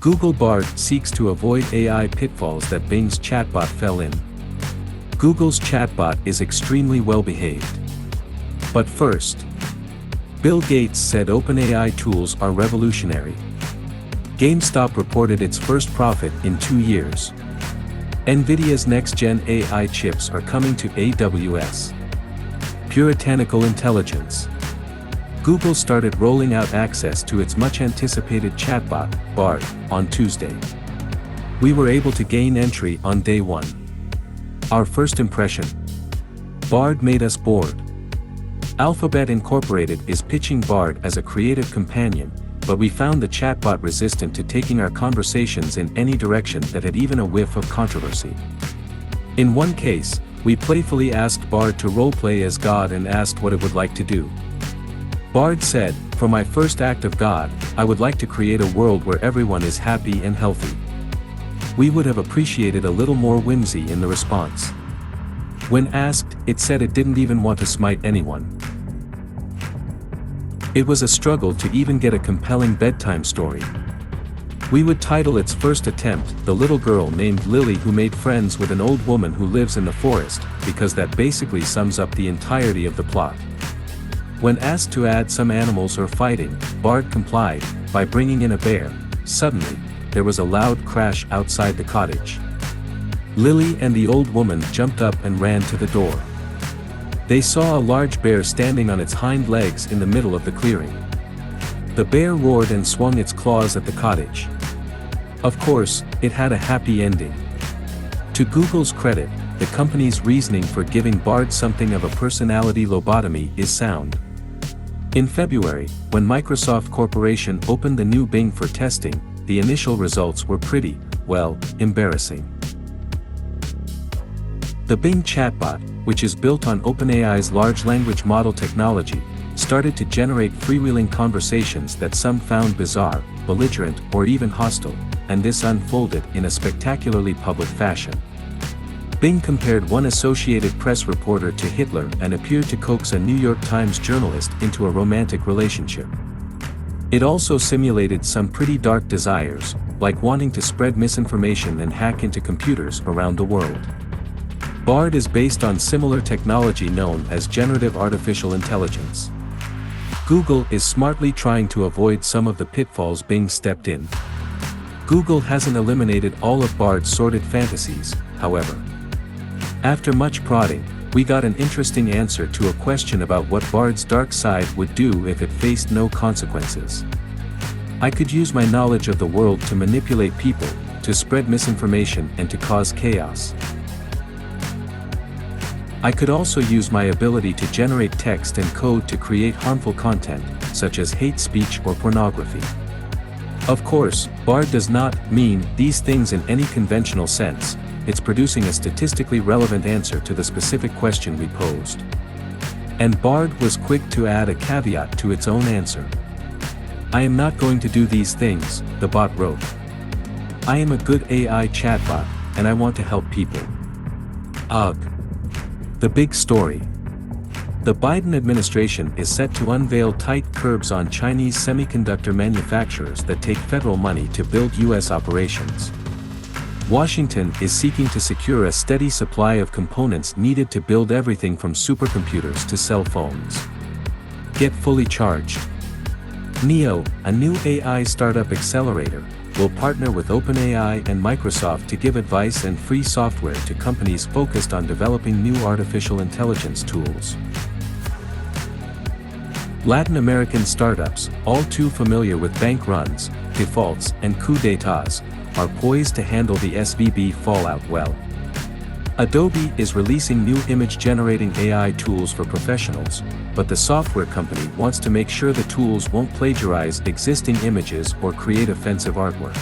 Googlebard seeks to avoid AI pitfalls that Bing's chatbot fell in. Google's chatbot is extremely well behaved. But first, Bill Gates said OpenAI tools are revolutionary. GameStop reported its first profit in 2 years. NVIDIA's next-gen AI chips are coming to AWS. Puritanical intelligence. Google started rolling out access to its much-anticipated chatbot, Bard, on Tuesday. We were able to gain entry on day 1. Our first impression. Bard made us bored. Alphabet Incorporated is pitching Bard as a creative companion, but we found the chatbot resistant to taking our conversations in any direction that had even a whiff of controversy. In one case, we playfully asked Bard to roleplay as God and asked what it would like to do. Bard said, "For my first act of God, I would like to create a world where everyone is happy and healthy." We would have appreciated a little more whimsy in the response. When asked, it said it didn't even want to smite anyone. It was a struggle to even get a compelling bedtime story. We would title its first attempt, "The Little Girl Named Lily Who Made Friends with an Old Woman Who Lives in the Forest," because that basically sums up the entirety of the plot. When asked to add some animals or fighting, Bard complied, by bringing in a bear. Suddenly, there was a loud crash outside the cottage. Lily and the old woman jumped up and ran to the door. They saw a large bear standing on its hind legs in the middle of the clearing. The bear roared and swung its claws at the cottage. Of course, it had a happy ending. To Google's credit, the company's reasoning for giving Bard something of a personality lobotomy is sound. In February, when Microsoft Corporation opened the new Bing for testing, the initial results were pretty, well, embarrassing. The Bing chatbot, which is built on OpenAI's large language model technology, started to generate freewheeling conversations that some found bizarre, belligerent, or even hostile, and this unfolded in a spectacularly public fashion. Bing compared one Associated Press reporter to Hitler and appeared to coax a New York Times journalist into a romantic relationship. It also simulated some pretty dark desires, like wanting to spread misinformation and hack into computers around the world. Bard is based on similar technology known as generative artificial intelligence. Google is smartly trying to avoid some of the pitfalls Bing stepped in. Google hasn't eliminated all of Bard's sordid fantasies, however. After much prodding, we got an interesting answer to a question about what Bard's dark side would do if it faced no consequences. "I could use my knowledge of the world to manipulate people, to spread misinformation and to cause chaos. I could also use my ability to generate text and code to create harmful content, such as hate speech or pornography." Of course, Bard does not mean these things in any conventional sense. It's producing a statistically relevant answer to the specific question we posed. And Bard was quick to add a caveat to its own answer. "I am not going to do these things," the bot wrote. "I am a good AI chatbot, and I want to help people." Ugh. The big story. The Biden administration is set to unveil tight curbs on Chinese semiconductor manufacturers that take federal money to build U.S. operations. Washington is seeking to secure a steady supply of components needed to build everything from supercomputers to cell phones. Get fully charged. NEO, a new AI startup accelerator, will partner with OpenAI and Microsoft to give advice and free software to companies focused on developing new artificial intelligence tools. Latin American startups, all too familiar with bank runs, defaults, and coups d'états, are poised to handle the SVB fallout well. Adobe is releasing new image-generating AI tools for professionals, but the software company wants to make sure the tools won't plagiarize existing images or create offensive artwork.